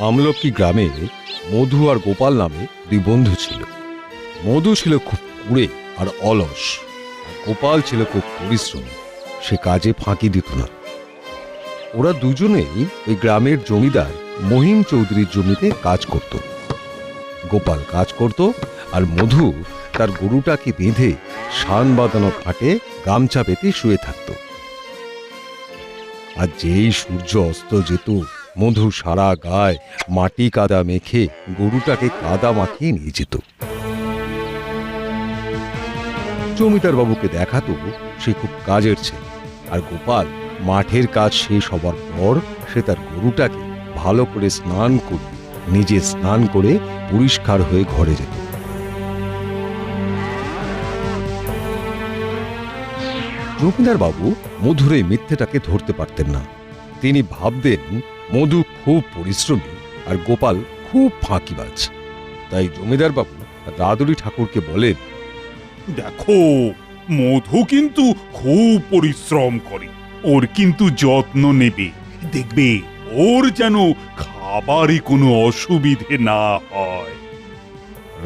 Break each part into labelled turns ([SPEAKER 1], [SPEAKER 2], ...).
[SPEAKER 1] আমলকি গ্রামে মধু আর গোপাল নামে দুই বন্ধু ছিল। মধু ছিল খুব কুড়ে আর অলস, গোপাল ছিল খুব পরিশ্রমী, সে কাজে ফাঁকি দিত না। ওরা দুজনেই ওই গ্রামের জমিদার মহিম চৌধুরীর জমিতে কাজ করত। গোপাল কাজ করত আর মধু তার গরুটাকে বেঁধে শান বাঁধানো খাটে গামছা পেতে শুয়ে থাকত। আর যেই সূর্য অস্ত যেত, মধু সারা গায়ে মাটি কাদা মেখে গরুটাকে কাদা মাখিয়ে নিয়ে যেত। জমিদার বাবুকে দেখাতো সে খুব কাজের ছেলে, আর গোপাল মাঠের কাজ শেষ হবার পর সে তার গরুটাকে ভালো করে স্নান করে নিজে স্নান করে পরিষ্কার হয়ে ঘরে যেত। জমিদার বাবু মধুর এই মিথ্যেটাকে ধরতে পারতেন না। তিনি ভাবতেন মধু খুব পরিশ্রমী আর গোপাল খুব ফাঁকিবাজ। তাই জমিদার বাবু রাদুরি ঠাকুরকে বলেন,
[SPEAKER 2] দেখো, মধু কিন্তু খুব পরিশ্রম করে, ওর কিন্তু যত্ন নেবে, দেখবে ওর যেন খাবারে কোনো অসুবিধে না হয়।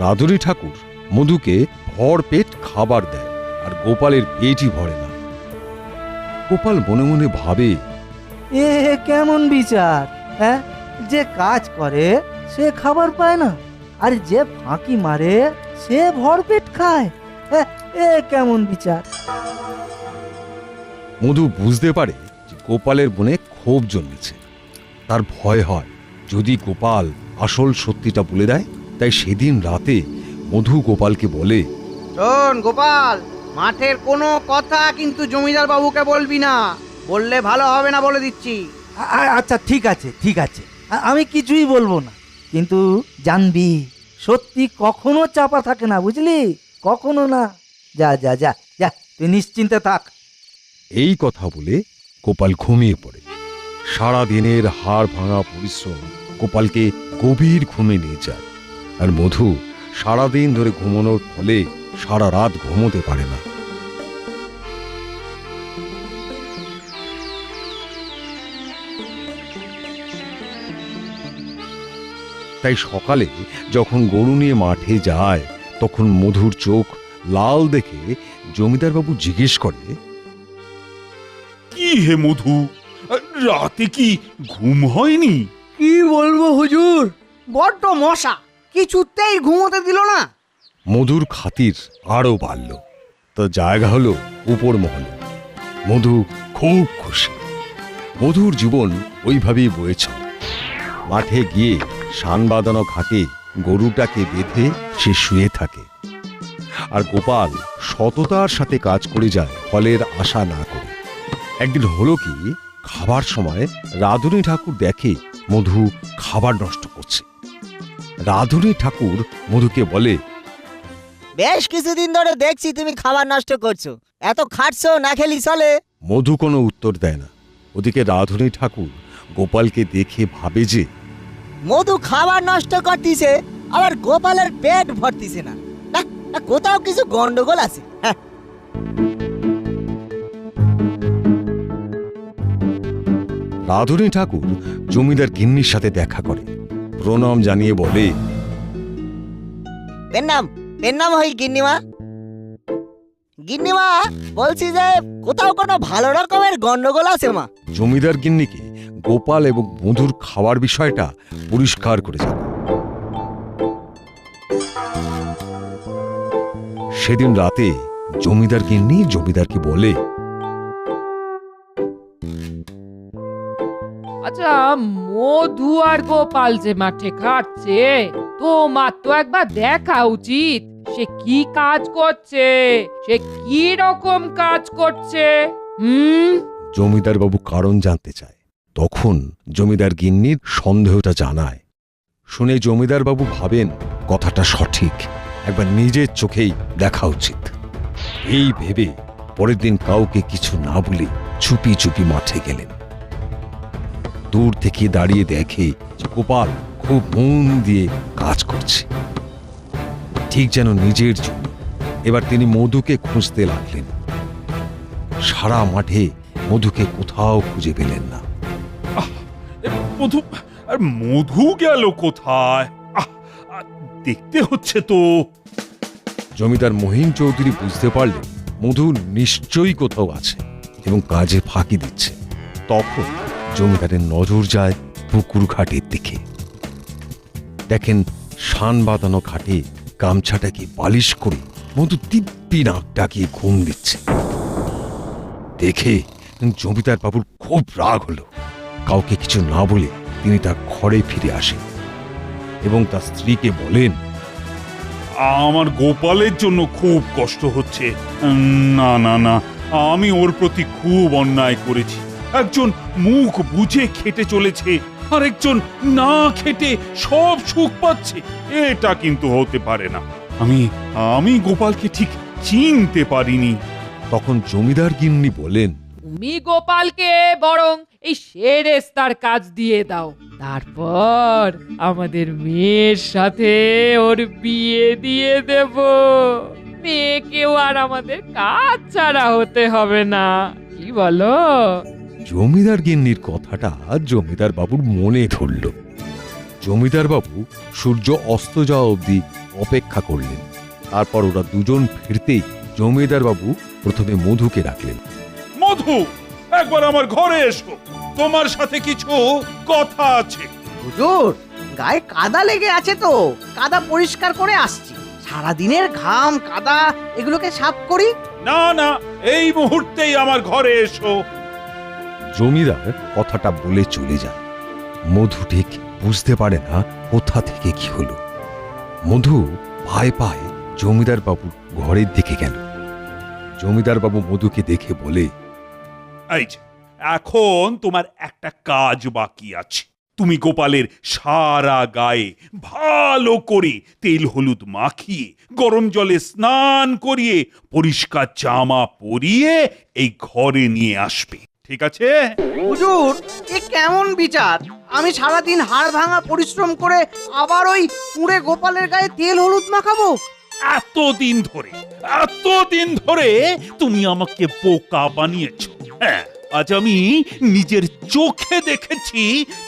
[SPEAKER 1] রাদুরি ঠাকুর মধুকে ভর পেট খাবার দেয়, আর গোপালের পেটই ভরে না। গোপাল মনে মনে ভাবে,
[SPEAKER 3] এ কেমন বিচার? হ্যাঁ, যে কাজ করে সে খাবার পায় না, আর যে ফাঁকি মারে সে ভরপেট খায়। হ্যাঁ, এ কেমন বিচার?
[SPEAKER 1] মধু বুঝতে পারে যে গোপালের মনে ক্ষোভ জন্মেছে। তার ভয় হয় যদি গোপাল আসল সত্যিটা বলে দেয়। তাই সেদিন রাতে মধু গোপালকে বলে,
[SPEAKER 4] শোন গোপাল, মাঠের কোনো কথা কিন্তু জমিদার বাবুকে বলবি না, বললে ভালো হবে না বলে দিচ্ছি।
[SPEAKER 3] আচ্ছা, ঠিক আছে ঠিক আছে, আমি কিছুই বলবো না। কিন্তু জানবি, সত্যি কখনো চাপা থাকে না, বুঝলি? কখনো না। যা যা যা যা, তুই নিশ্চিন্তে থাক।
[SPEAKER 1] এই কথা বলে গোপাল ঘুমিয়ে পড়ে। সারা দিনের হাড় ভাঙা পরিশ্রম গোপালকে গভীর ঘুমে নিয়ে যায়, আর মধু সারাদিন ধরে ঘুমানোর ফলে সারা রাত ঘুমোতে পারে না। তাই সকালে যখন গরু নিয়ে মাঠে যায়, তখন মধুর চোখ লাল দেখে জমিদার বাবু জিজ্ঞেস করে,
[SPEAKER 2] কি হে মধু, রাতে কি ঘুম হয়নি?
[SPEAKER 4] কি বলবো হুজুর, বড্ড মশা, কিছুতেই ঘুমোতে দিল না।
[SPEAKER 1] মধুর খাতির আরো বাড়ল। তো জায়গা হলো উপর মহলে। মধু খুব খুশি। মধুর জীবন ওইভাবেই বয়েছে। মাঠে গিয়ে শান বাঁধানো ঘাটে গরুটাকে বেঁধে সে শুয়ে থাকে, আর গোপাল সততার সাথে কাজ করে যায় ফলের আশা না করে। একদিন হলো কি, খাবার সময় রাধুনী ঠাকুর দেখে মধু খাবার নষ্ট করছে। রাধুনী ঠাকুর মধুকে বলে,
[SPEAKER 5] বেশ কিছুদিন ধরে দেখছি তুমি খাবার নষ্ট করছো, এত খাটছো, না খেলি চলে?
[SPEAKER 1] মধু কোনো উত্তর দেয় না। ওদিকে রাধুনী ঠাকুর গোপালকে দেখে ভাবে যে
[SPEAKER 5] মধু খাবার নষ্ট করতিছে, আবার গোপালের পেট ভরতিছে না, না, না, কোথাও কিছু গন্ডগোল আছে। হ্যাঁ,
[SPEAKER 1] রাধুনী ঠাকুর জমিদার গিন্নির সাথে দেখা করে, প্রণাম জানিয়ে বলে,
[SPEAKER 5] পেন নাম হই গিন্নিমা। গিন্নিমা, বলছি যে কোথাও কোনো ভালো রকমের গন্ডগোল আছে মা?
[SPEAKER 1] জমিদার গিন্নিকে গোপাল এবং মধুর খাওয়ার বিষয়টা পরিষ্কার করে জানায়। সেদিন রাতে জমিদার গিন্নি জমিদারকে বলে,
[SPEAKER 6] আচ্ছা, মধু আর গোপাল যে মাঠে খাটছে, তোমার তো একবার দেখা উচিত। সে কি কাজ করছে, সে কি রকম কাজ করছে?
[SPEAKER 1] জমিদার বাবু কারণ জানতে চায়। তখন জমিদার গিন্নির সন্দেহটা জানায়। শুনে জমিদার বাবু ভাবেন কথাটা সঠিক, একবার নিজের চোখেই দেখা উচিত। এই ভেবে পরের দিন কাউকে কিছু না বলে চুপি চুপি মাঠে গেলেন। দূর থেকে দাঁড়িয়ে দেখে যে গোপাল খুব মন দিয়ে কাজ করছে, ঠিক যেন নিজের জন্য। এবার তিনি মধুকে খুঁজতে লাগলেন। সারা মাঠে মধুকে কোথাও খুঁজে পেলেন না।
[SPEAKER 2] মধু, আর মধু গেল কোথায়? আহ, আহ, দেখতে হচ্ছে তো।
[SPEAKER 1] জমিদার মহিন চৌধুরী বুঝতে পারলেন মধু নিশ্চয়ই কোথাও আছে এবং কাজে ফাঁকি দিচ্ছে। তখন জমিদারের নজর যায় পুকুর ঘাটের দিকে। দেখেন শান বাঁধানো ঘাটে গামছাটাকে পালিশ করে মধু দিব্যি নাক ডাকিয়ে ঘুম দিচ্ছে। দেখে জমিদার বাবুর খুব রাগ হলো। কাউকে কিছু না বলে তিনি তার ঘরে ফিরে আসেন এবং তার স্ত্রীকে বলেন,
[SPEAKER 2] আমার গোপালের জন্য খুব কষ্ট হচ্ছে। না না না, আমি ওর প্রতি খুব অন্যায় করেছি। একজন মুখ বুঝে খেটে চলেছে, আর একজন না খেটে সব সুখ পাচ্ছে। এটা কিন্তু হতে পারে না। আমি গোপালকে ঠিক চিনতে পারিনি।
[SPEAKER 1] তখন জমিদার গিন্নি বলেন,
[SPEAKER 6] তুমি গোপালকে বরং এই সেরেস্তার কাজ দিয়ে দাও, তারপর আমাদের মেয়ের সাথে ওর বিয়ে দিয়ে দেব। মেয়েকেও আর আমাদের কাজ ছাড়া হতে হবে না, কি বলো?
[SPEAKER 1] জমিদার গিন্নির কথাটা জমিদার বাবুর মনে ধরল। জমিদার বাবু সূর্য অস্ত যাওয়া অবধি অপেক্ষা করলেন। তারপর ওরা দুজন ফিরতেই জমিদার বাবু প্রথমে মধুকে ডাকলেন।
[SPEAKER 2] মধু, একবার আমার ঘরে এসো, তোমার সাথে কিছু কথা আছে।
[SPEAKER 4] হুজুর, গায়ে কাদা লেগে আছে তো, কাদা পরিষ্কার করে আসছি। সারাদিনের ঘাম কাদা এগুলোকে সাফ করি।
[SPEAKER 2] না না, এই মুহূর্তেই আমার ঘরে এসো।
[SPEAKER 1] জমিদার কথাটা বলে চলে যায়। মধু ঠিক বুঝতে পারে না কোথা থেকে কি হলো। মধু ভয় পায় জমিদার বাবু ঘরের দিকে গেল। জমিদার বাবু মধুকে দেখে বলে,
[SPEAKER 2] এই যে, এখন তোমার একটা কাজ বাকি আছে। তুমি গোপালের সারা গায়ে ভালো করে তেল হলুদ মাখিয়ে গরম জলে স্নান করিয়ে পরিষ্কার জামা পরিয়ে এই ঘরে নিয়ে আসবে, ঠিক আছে?
[SPEAKER 4] হুজুর, এ কেমন বিচার? আমি সারাদিন হাড় ভাঙা পরিশ্রম করে আবার ওই পুড়ে গোপালের গায়ে তেল হলুদ মাখাবো?
[SPEAKER 2] এতদিন ধরে তুমি আমাকে বোকা বানিয়েছো। হ্যাঁ, আজ আমি নিজের চোখে দেখেছি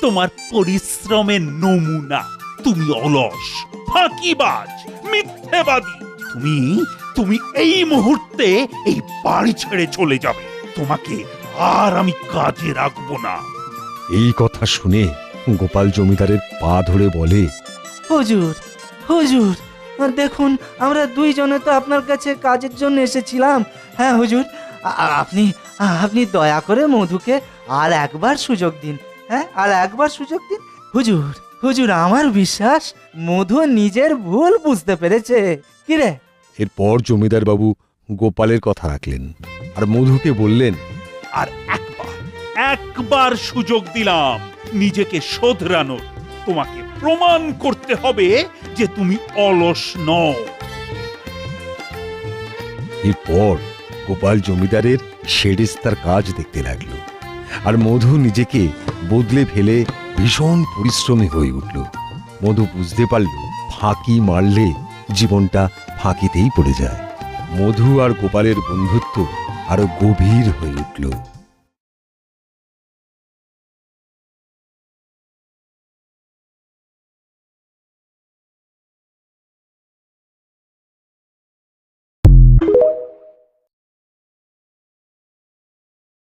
[SPEAKER 2] তোমার পরিশ্রমের নমুনা। তুমি অলস, ফাঁকিবাজ, মিথ্যেবাদী। তুমি এই মুহূর্তে এই বাড়ি ছেড়ে চলে যাবে। তোমাকে আর আমি কাজে রাখবো না।
[SPEAKER 1] এই কথা শুনে গোপাল জমিদারের পা ধরে বলে,
[SPEAKER 3] হুজুর, হুজুর, দেখুন আমরা দুইজনে তো আপনার কাছে কাজের জন্য এসেছিলাম। হ্যাঁ হুজুর, আপনি দয়া করে মধুকে আর একবার সুযোগ দিন। হ্যাঁ, আর একবার সুযোগ দিন। হুজুর, হুজুর, আমার বিশ্বাস মধু নিজের ভুল বুঝতে পেরেছে। কিরে?
[SPEAKER 1] এরপর জমিদার বাবু গোপালের কথা রাখলেন আর মধুকে বললেন,
[SPEAKER 2] আর একবার সুযোগ দিলাম নিজেকে শোধরানোর। তোমাকে প্রমাণ করতে হবে যে তুমি অলস নও।
[SPEAKER 1] এরপর গোপাল জমিদারের সেরেস্তার কাজ দেখতে লাগলো আর মধু নিজেকে বদলে ফেলে ভীষণ পরিশ্রমী হয়ে উঠল। মধু বুঝতে পারল ফাঁকি মারলে জীবনটা ফাঁকিতেই পড়ে যায়। মধু আর গোপালের বন্ধুত্ব আরো গভীর হয়ে উঠল।